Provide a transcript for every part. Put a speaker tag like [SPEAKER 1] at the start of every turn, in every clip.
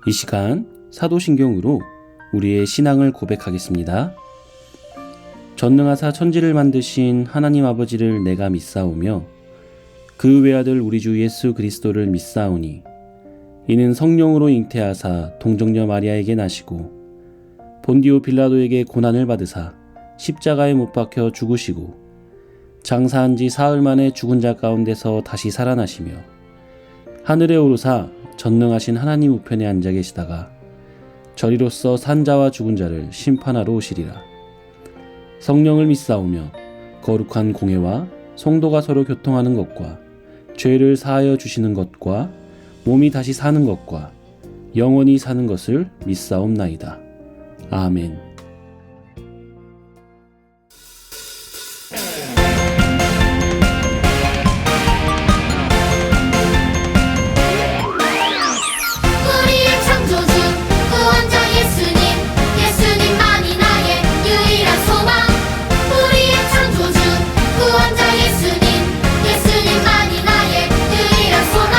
[SPEAKER 1] 이 시간 사도신경으로 우리의 신앙을 고백하겠습니다. 전능하사 천지를 만드신 하나님 아버지를 내가 믿사오며 그 외아들 우리 주 예수 그리스도를 믿사오니 이는 성령으로 잉태하사 동정녀 마리아에게 나시고 본디오 빌라도에게 고난을 받으사 십자가에 못 박혀 죽으시고 장사한 지 사흘 만에 죽은 자 가운데서 다시 살아나시며 하늘에 오르사 전능하신 하나님 우편에 앉아 계시다가 저리로서 산자와 죽은 자를 심판하러 오시리라. 성령을 믿사오며 거룩한 공회와 성도가 서로 교통하는 것과 죄를 사하여 주시는 것과 몸이 다시 사는 것과 영원히 사는 것을 믿사옵나이다. 아멘.
[SPEAKER 2] 우리의 창조주 구원자 예수님, 예수님만이 나의 유일한 소망. 우리의 창조주 구원자 예수님, 예수님만이 나의 유일한 소망.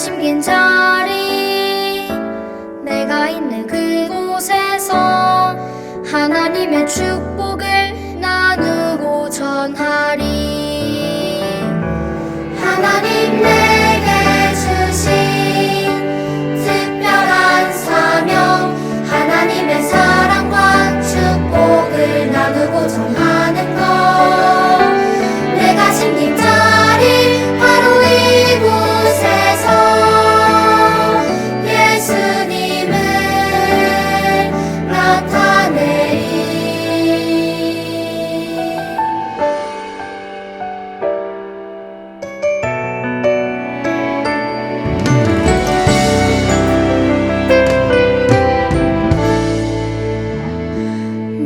[SPEAKER 2] 심긴 자리 내가 있는 그곳에서 하나님의 축복을 나누고 전하리. 하나님 내게 주신 특별한 사명, 하나님의 사랑과 축복을 나누고 전하는 것. 내가 심긴 자리 바로 이곳에서 예수님을 나타내리.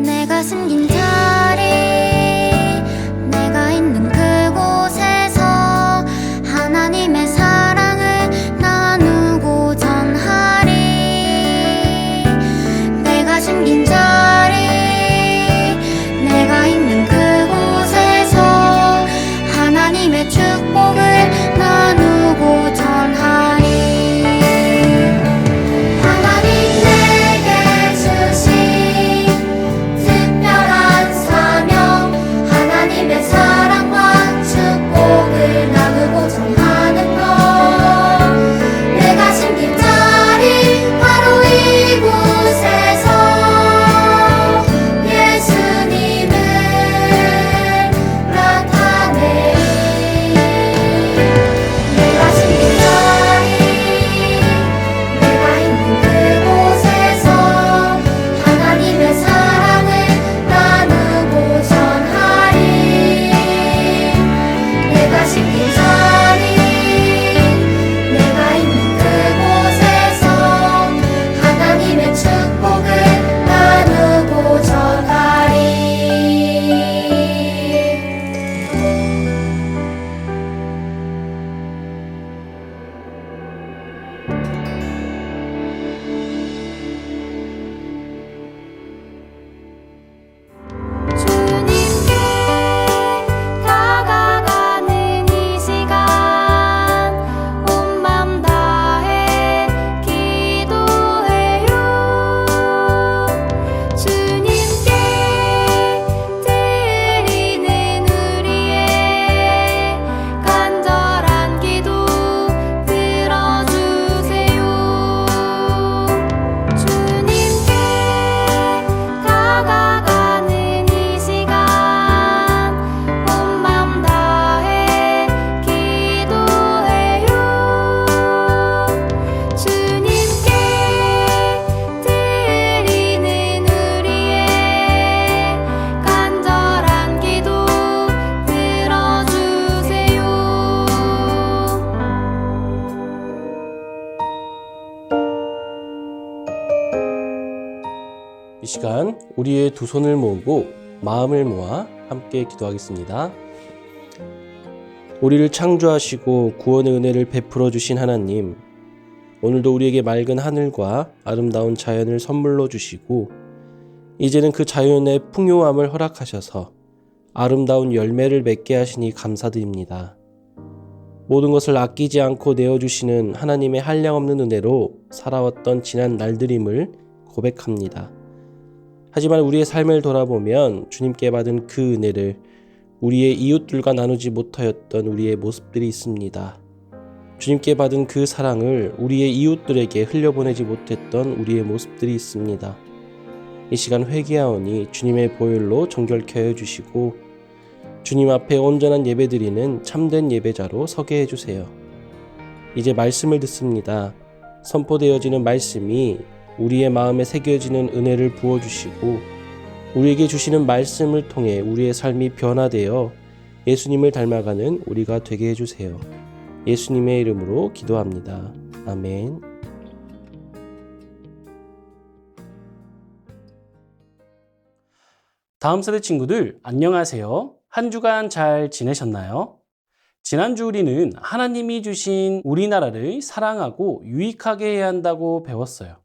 [SPEAKER 2] 내가 숨긴 자리 내가 있는 그곳에서 하나님의 사랑을 나누고 전하리. 내가 숨긴 자리 내가 있는 그곳에서 하나님의 축복을 나누고 전하리. 하나님 내게 주신 특별한 사명, 하나님의 사랑과 축복을 나누고 전하는 것. 내가 심긴 자리 바로 이곳에서 예수님을 나타내리. 내가 심긴 자리 내가 있는 그곳에서 하나님의 사랑을 나누고 전하리. 내가 심긴 자리 내가 있는 그곳에서 하나님의 축복을 나누고 전하리. 주님께 다가가는 이 시간 온 맘 다해 기도해요. 주님께 드리는 우리의 간절한 기도 들어주세요. 주님께 다가가는 이 시간 온 맘 다해 기도해요. 주님께 드리는 우리의 간절한 기도 들어주세요.
[SPEAKER 1] 이 시간 우리의 두 손을 모으고 마음을 모아 함께 기도하겠습니다. 우리를 창조하시고 구원의 은혜를 베풀어 주신 하나님, 오늘도 우리에게 맑은 하늘과 아름다운 자연을 선물로 주시고 이제는 그 자연의 풍요함을 허락하셔서 아름다운 열매를 맺게 하시니 감사드립니다. 모든 것을 아끼지 않고 내어주시는 하나님의 한량없는 은혜로 살아왔던 지난 날들임을 고백합니다. 하지만 우리의 삶을 돌아보면 주님께 받은 그 은혜를 우리의 이웃들과 나누지 못하였던 우리의 모습들이 있습니다. 주님께 받은 그 사랑을 우리의 이웃들에게 흘려보내지 못했던 우리의 모습들이 있습니다. 이 시간 회개하오니 주님의 보혈로 정결케 하여 주시고 주님 앞에 온전한 예배드리는 참된 예배자로 서게 해주세요. 이제 말씀을 듣습니다. 선포되어지는 말씀이 우리의 마음에 새겨지는 은혜를 부어주시고 우리에게 주시는 말씀을 통해 우리의 삶이 변화되어 예수님을 닮아가는 우리가 되게 해주세요. 예수님의 이름으로 기도합니다. 아멘. 다음 세대 친구들 안녕하세요. 한 주간 잘 지내셨나요? 지난주 우리는 하나님이 주신 우리나라를 사랑하고 유익하게 해야 한다고 배웠어요.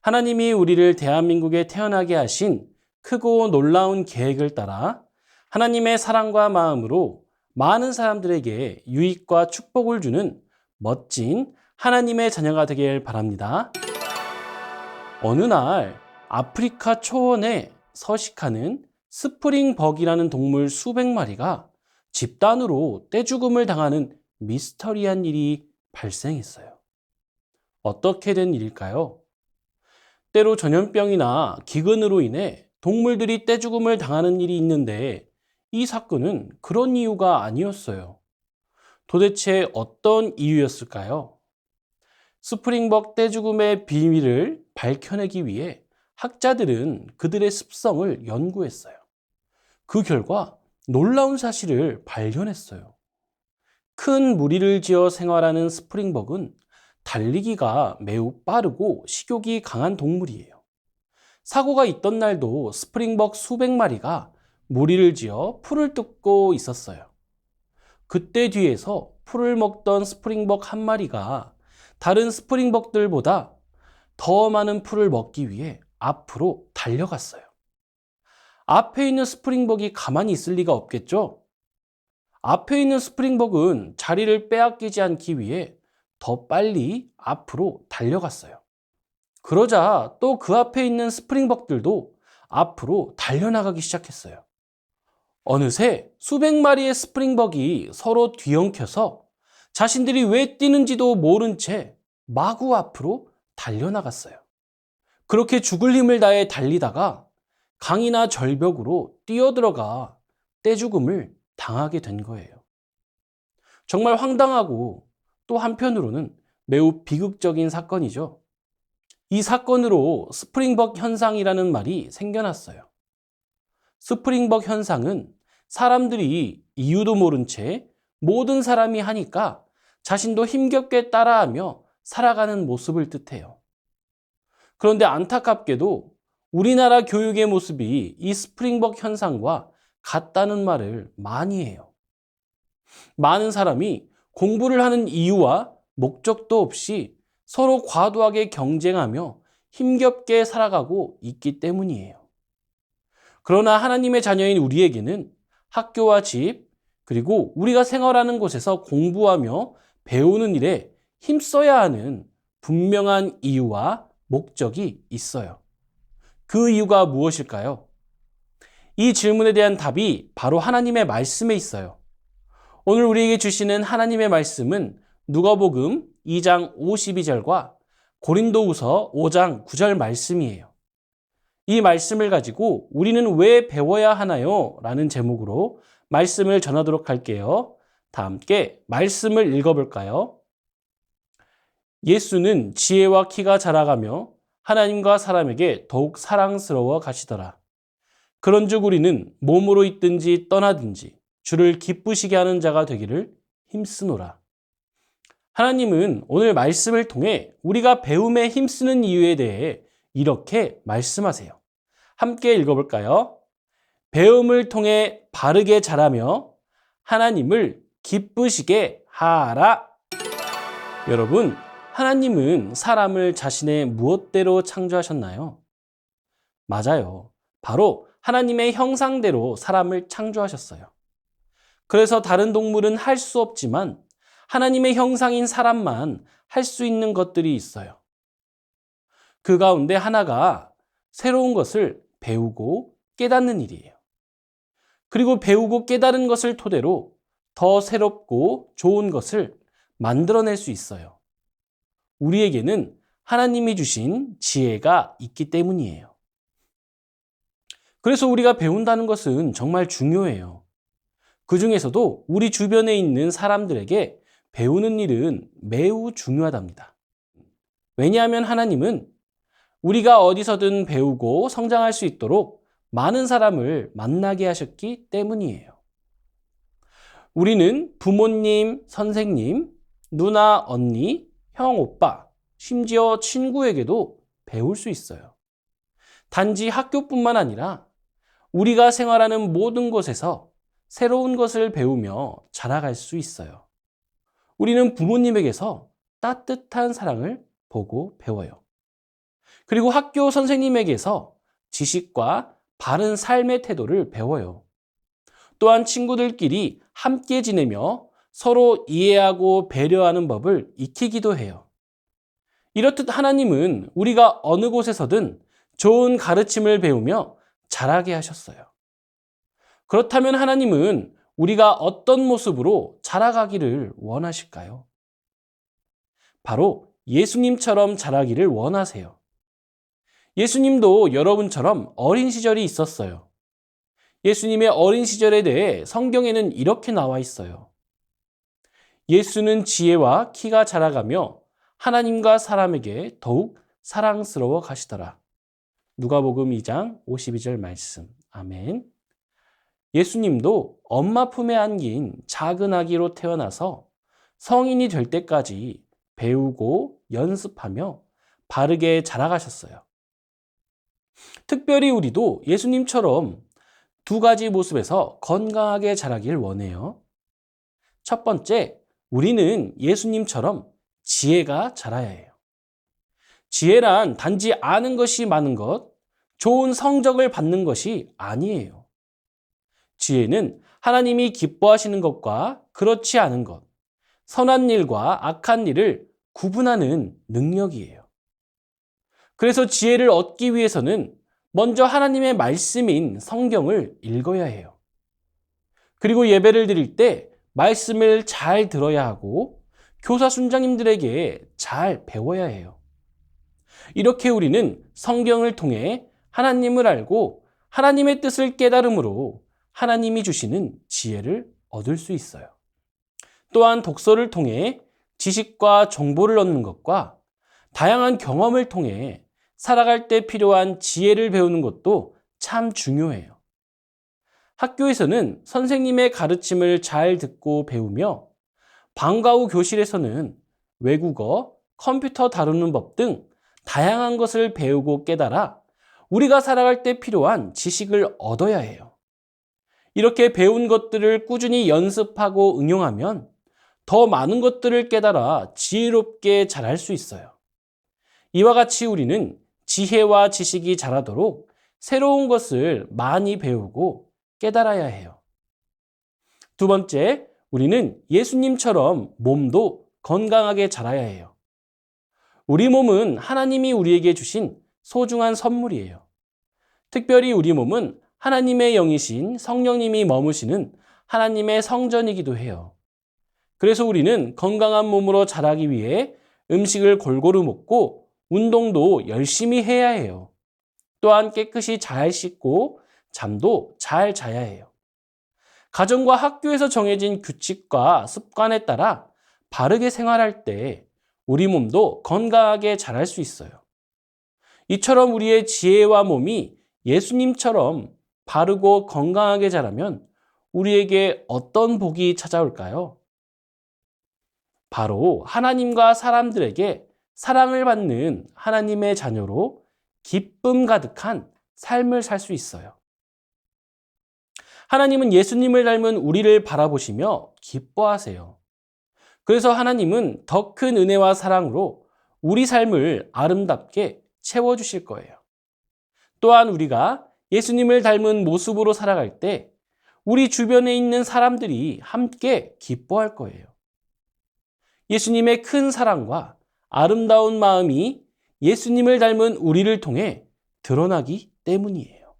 [SPEAKER 1] 하나님이 우리를 대한민국에 태어나게 하신 크고 놀라운 계획을 따라 하나님의 사랑과 마음으로 많은 사람들에게 유익과 축복을 주는 멋진 하나님의 자녀가 되길 바랍니다. 어느 날 아프리카 초원에 서식하는 스프링벅이라는 동물 수백 마리가 집단으로 떼죽음을 당하는 미스터리한 일이 발생했어요. 어떻게 된 일일까요? 때로 전염병이나 기근으로 인해 동물들이 떼죽음을 당하는 일이 있는데 이 사건은 그런 이유가 아니었어요. 도대체 어떤 이유였을까요? 스프링벅 떼죽음의 비밀을 밝혀내기 위해 학자들은 그들의 습성을 연구했어요. 그 결과 놀라운 사실을 발견했어요. 큰 무리를 지어 생활하는 스프링벅은 달리기가 매우 빠르고 식욕이 강한 동물이에요. 사고가 있던 날도 스프링벅 수백 마리가 무리를 지어 풀을 뜯고 있었어요. 그때 뒤에서 풀을 먹던 스프링벅 한 마리가 다른 스프링벅들보다 더 많은 풀을 먹기 위해 앞으로 달려갔어요. 앞에 있는 스프링벅이 가만히 있을 리가 없겠죠? 앞에 있는 스프링벅은 자리를 빼앗기지 않기 위해 더 빨리 앞으로 달려갔어요. 그러자 또 그 앞에 있는 스프링벅들도 앞으로 달려나가기 시작했어요. 어느새 수백 마리의 스프링벅이 서로 뒤엉켜서 자신들이 왜 뛰는지도 모른 채 마구 앞으로 달려나갔어요. 그렇게 죽을 힘을 다해 달리다가 강이나 절벽으로 뛰어들어가 떼죽음을 당하게 된 거예요. 정말 황당하고 또 한편으로는 매우 비극적인 사건이죠. 이 사건으로 스프링벅 현상이라는 말이 생겨났어요. 스프링벅 현상은 사람들이 이유도 모른 채 모든 사람이 하니까 자신도 힘겹게 따라하며 살아가는 모습을 뜻해요. 그런데 안타깝게도 우리나라 교육의 모습이 이 스프링벅 현상과 같다는 말을 많이 해요. 많은 사람이 공부를 하는 이유와 목적도 없이 서로 과도하게 경쟁하며 힘겹게 살아가고 있기 때문이에요. 그러나 하나님의 자녀인 우리에게는 학교와 집, 그리고 우리가 생활하는 곳에서 공부하며 배우는 일에 힘써야 하는 분명한 이유와 목적이 있어요. 그 이유가 무엇일까요? 이 질문에 대한 답이 바로 하나님의 말씀에 있어요. 오늘 우리에게 주시는 하나님의 말씀은 누가복음 2장 52절과 고린도후서 5장 9절 말씀이에요. 이 말씀을 가지고 우리는 왜 배워야 하나요? 라는 제목으로 말씀을 전하도록 할게요. 다 함께 말씀을 읽어볼까요? 예수는 지혜와 키가 자라가며 하나님과 사람에게 더욱 사랑스러워 가시더라. 그런즉 우리는 몸으로 있든지 떠나든지 주를 기쁘시게 하는 자가 되기를 힘쓰노라. 하나님은 오늘 말씀을 통해 우리가 배움에 힘쓰는 이유에 대해 이렇게 말씀하세요. 함께 읽어볼까요? 배움을 통해 바르게 자라며 하나님을 기쁘시게 하라. 여러분, 하나님은 사람을 자신의 무엇대로 창조하셨나요? 맞아요. 바로 하나님의 형상대로 사람을 창조하셨어요. 그래서 다른 동물은 할 수 없지만 하나님의 형상인 사람만 할 수 있는 것들이 있어요. 그 가운데 하나가 새로운 것을 배우고 깨닫는 일이에요. 그리고 배우고 깨달은 것을 토대로 더 새롭고 좋은 것을 만들어낼 수 있어요. 우리에게는 하나님이 주신 지혜가 있기 때문이에요. 그래서 우리가 배운다는 것은 정말 중요해요. 그 중에서도 우리 주변에 있는 사람들에게 배우는 일은 매우 중요하답니다. 왜냐하면 하나님은 우리가 어디서든 배우고 성장할 수 있도록 많은 사람을 만나게 하셨기 때문이에요. 우리는 부모님, 선생님, 누나, 언니, 형, 오빠, 심지어 친구에게도 배울 수 있어요. 단지 학교뿐만 아니라 우리가 생활하는 모든 곳에서 새로운 것을 배우며 자라갈 수 있어요. 우리는 부모님에게서 따뜻한 사랑을 보고 배워요. 그리고 학교 선생님에게서 지식과 바른 삶의 태도를 배워요. 또한 친구들끼리 함께 지내며 서로 이해하고 배려하는 법을 익히기도 해요. 이렇듯 하나님은 우리가 어느 곳에서든 좋은 가르침을 배우며 자라게 하셨어요. 그렇다면 하나님은 우리가 어떤 모습으로 자라가기를 원하실까요? 바로 예수님처럼 자라기를 원하세요. 예수님도 여러분처럼 어린 시절이 있었어요. 예수님의 어린 시절에 대해 성경에는 이렇게 나와 있어요. 예수는 지혜와 키가 자라가며 하나님과 사람에게 더욱 사랑스러워 가시더라. 누가복음 2장 52절 말씀. 아멘. 예수님도 엄마 품에 안긴 작은 아기로 태어나서 성인이 될 때까지 배우고 연습하며 바르게 자라가셨어요. 특별히 우리도 예수님처럼 두 가지 모습에서 건강하게 자라길 원해요. 첫 번째, 우리는 예수님처럼 지혜가 자라야 해요. 지혜란 단지 아는 것이 많은 것, 좋은 성적을 받는 것이 아니에요. 지혜는 하나님이 기뻐하시는 것과 그렇지 않은 것, 선한 일과 악한 일을 구분하는 능력이에요. 그래서 지혜를 얻기 위해서는 먼저 하나님의 말씀인 성경을 읽어야 해요. 그리고 예배를 드릴 때 말씀을 잘 들어야 하고 교사 순장님들에게 잘 배워야 해요. 이렇게 우리는 성경을 통해 하나님을 알고 하나님의 뜻을 깨달음으로 하나님이 주시는 지혜를 얻을 수 있어요. 또한 독서를 통해 지식과 정보를 얻는 것과 다양한 경험을 통해 살아갈 때 필요한 지혜를 배우는 것도 참 중요해요. 학교에서는 선생님의 가르침을 잘 듣고 배우며 방과 후 교실에서는 외국어, 컴퓨터 다루는 법 등 다양한 것을 배우고 깨달아 우리가 살아갈 때 필요한 지식을 얻어야 해요. 이렇게 배운 것들을 꾸준히 연습하고 응용하면 더 많은 것들을 깨달아 지혜롭게 자랄 수 있어요. 이와 같이 우리는 지혜와 지식이 자라도록 새로운 것을 많이 배우고 깨달아야 해요. 두 번째, 우리는 예수님처럼 몸도 건강하게 자라야 해요. 우리 몸은 하나님이 우리에게 주신 소중한 선물이에요. 특별히 우리 몸은 하나님의 영이신 성령님이 머무시는 하나님의 성전이기도 해요. 그래서 우리는 건강한 몸으로 자라기 위해 음식을 골고루 먹고 운동도 열심히 해야 해요. 또한 깨끗이 잘 씻고 잠도 잘 자야 해요. 가정과 학교에서 정해진 규칙과 습관에 따라 바르게 생활할 때 우리 몸도 건강하게 자랄 수 있어요. 이처럼 우리의 지혜와 몸이 예수님처럼 바르고 건강하게 자라면 우리에게 어떤 복이 찾아올까요? 바로 하나님과 사람들에게 사랑을 받는 하나님의 자녀로 기쁨 가득한 삶을 살 수 있어요. 하나님은 예수님을 닮은 우리를 바라보시며 기뻐하세요. 그래서 하나님은 더 큰 은혜와 사랑으로 우리 삶을 아름답게 채워주실 거예요. 또한 우리가 예수님을 닮은 모습으로 살아갈 때 우리 주변에 있는 사람들이 함께 기뻐할 거예요. 예수님의 큰 사랑과 아름다운 마음이 예수님을 닮은 우리를 통해 드러나기 때문이에요.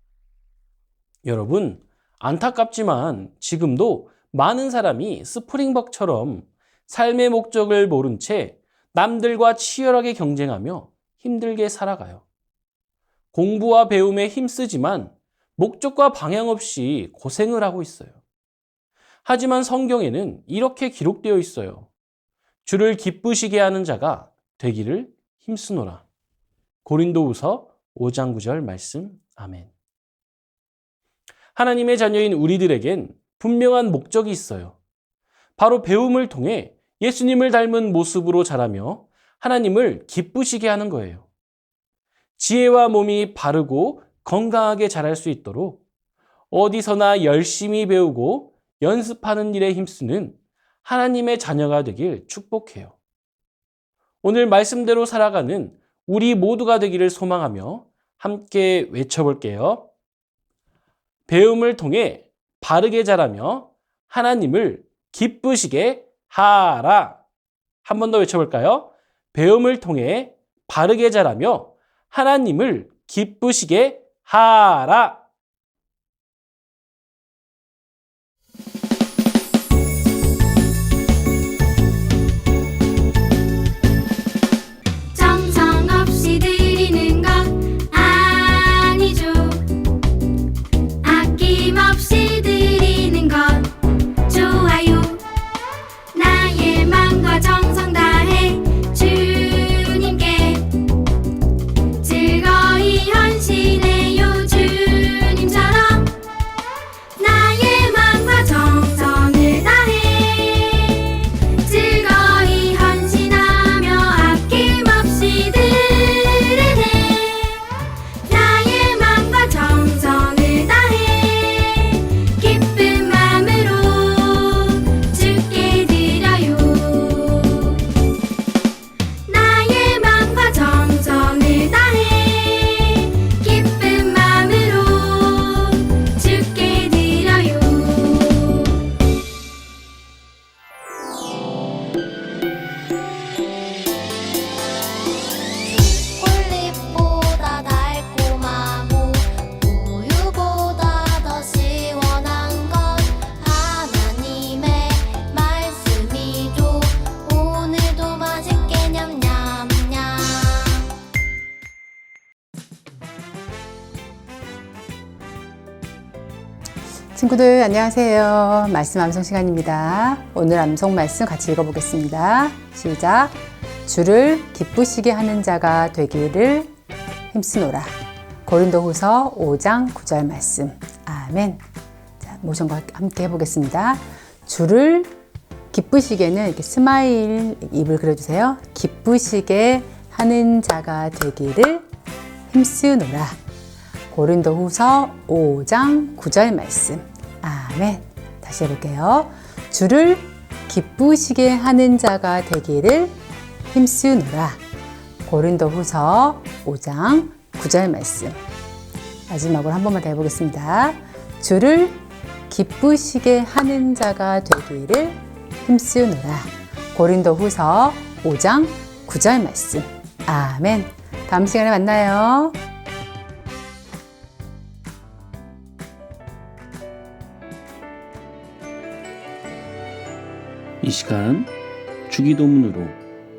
[SPEAKER 1] 여러분, 안타깝지만 지금도 많은 사람이 스프링벅처럼 삶의 목적을 모른 채 남들과 치열하게 경쟁하며 힘들게 살아가요. 공부와 배움에 힘쓰지만 목적과 방향 없이 고생을 하고 있어요. 하지만 성경에는 이렇게 기록되어 있어요. 주를 기쁘시게 하는 자가 되기를 힘쓰노라. 고린도후서 5장 9절 말씀. 아멘. 하나님의 자녀인 우리들에겐 분명한 목적이 있어요. 바로 배움을 통해 예수님을 닮은 모습으로 자라며 하나님을 기쁘시게 하는 거예요. 지혜와 몸이 바르고 건강하게 자랄 수 있도록 어디서나 열심히 배우고 연습하는 일에 힘쓰는 하나님의 자녀가 되길 축복해요. 오늘 말씀대로 살아가는 우리 모두가 되기를 소망하며 함께 외쳐볼게요. 배움을 통해 바르게 자라며 하나님을 기쁘시게 하라. 한 번 더 외쳐볼까요? 배움을 통해 바르게 자라며 하나님을 기쁘시게 하라.
[SPEAKER 2] 정성없이 드리는 것 아니죠. 아낌없이 드리는 것 좋아요. 나의 마음과 정성 다해 주님께 즐거이 헌신해요. 주님처럼 나의 마음과 정성을 다해 즐거이 헌신하며 아낌없이 드리네. 나의 마음과 정성을 다해 기쁜 마음으로 주께 드려요. 나의 마음과 정성을 다해 기쁜 마음으로 주께 드려요. 꿀잎보다 달콤하고 우유보다 더 시원한 건 하나님의 말씀이죠. 오늘도 맛있게 냠냠냠.
[SPEAKER 3] 친구들 안녕하세요. 말씀 암송 시간입니다. 오늘 암송 말씀 같이 읽어보겠습니다. 시작. 주를 기쁘시게 하는 자가 되기를 힘쓰노라. 고린도후서 5장 9절 말씀. 아멘. 자, 모션과 함께 해보겠습니다. 주를 기쁘시게는 이렇게 스마일 입을 그려주세요. 기쁘시게 하는 자가 되기를 힘쓰노라. 고린도후서 5장 9절 말씀. 아멘. 다시 해볼게요. 주를 기쁘시게 하는 자가 되기를 힘쓰노라. 고린도후서 5장 9절 말씀. 마지막으로 한 번만 더 해보겠습니다. 주를 기쁘시게 하는 자가 되기를 힘쓰노라. 고린도후서 5장 9절 말씀. 아멘. 다음 시간에 만나요.
[SPEAKER 1] 이 시간 주기도문으로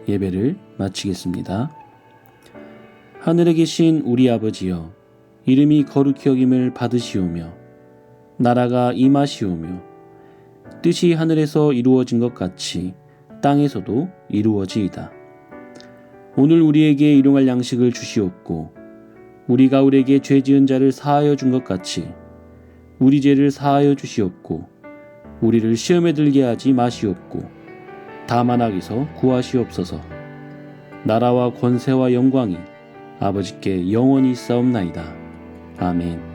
[SPEAKER 1] 예배를 마치겠습니다. 하늘에 계신 우리 아버지여, 이름이 거룩히 여김을 받으시오며 나라가 임하시오며 뜻이 하늘에서 이루어진 것 같이 땅에서도 이루어지이다. 오늘 우리에게 일용할 양식을 주시옵고 우리가 우리에게 죄 지은 자를 사하여 준 것 같이 우리 죄를 사하여 주시옵고 우리를 시험에 들게 하지 마시옵고 다만 악에서 구하시옵소서. 나라와 권세와 영광이 아버지께 영원히 있사옵나이다. 아멘.